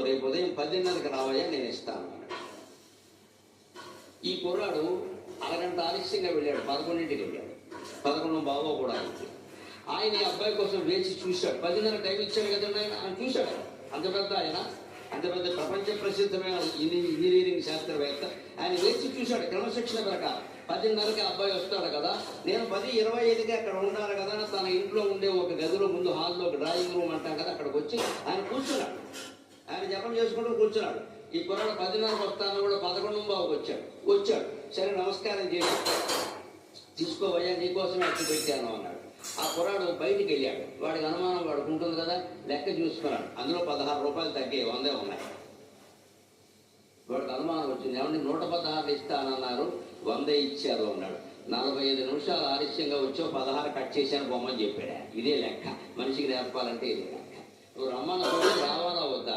రేపు ఉదయం 10:30కి రావయ్యా, నేను ఇస్తాను. ఈ కుర్రాడు అరగంట ఆలస్యంగా వెళ్ళాడు, 11ంటికి వెళ్ళాడు. 11 బావో కూడా ఆయన ఈ అబ్బాయి కోసం వేచి చూశాడు. 10:30 టైం ఇచ్చాడు కదండి ఆయన చూశాడు. అంత పెద్ద ప్రపంచ ప్రసిద్ధమైన ఇంజనీరింగ్ శాస్త్రవేత్త. ఆయన వేచి చూశాడు క్రమశిక్షణ ప్రకారం. 10:30కి అబ్బాయి వస్తాడు కదా, నేను 10:25కి అక్కడ ఉండాలి కదా. తన ఇంట్లో ఉండే ఒక గదిలో ముందు హాల్లో ఒక డ్రాయింగ్ రూమ్ అంటాం కదా, అక్కడికి వచ్చి ఆయన కూర్చున్నాడు. ఆయన జపం చేసుకుంటూ కూర్చున్నాడు. ఈ కుర్రాడు 10:30కి వస్తాను కూడా 11 బావుకి వచ్చాడు. సరే నమస్కారం చేసి, తీసుకోవయ్యా నీకోసమే అచ్చి పెట్టాను అన్నాడు. ఆ కుర్రాడు బయటికి వెళ్ళాడు. వాడికి అనుమానం వాడికి ఉంటుంది కదా, లెక్క చూసుకున్నాడు. అందులో 16 రూపాయలు తగ్గాయి, 100 ఉన్నాయి. వాడికి అనుమానం వచ్చింది, ఏమంటే 116 ఇస్తానన్నారు, 100 ఇచ్చారు అన్నాడు. 45 నిమిషాలు ఆలస్యంగా వచ్చావు, 16 కట్ చేశాను బొమ్మని చెప్పాడు. ఇదే లెక్క, మనిషికి నేర్పాలంటే ఇదే లెక్క. నువ్వు రమ్మన్న రావాలా వద్దా?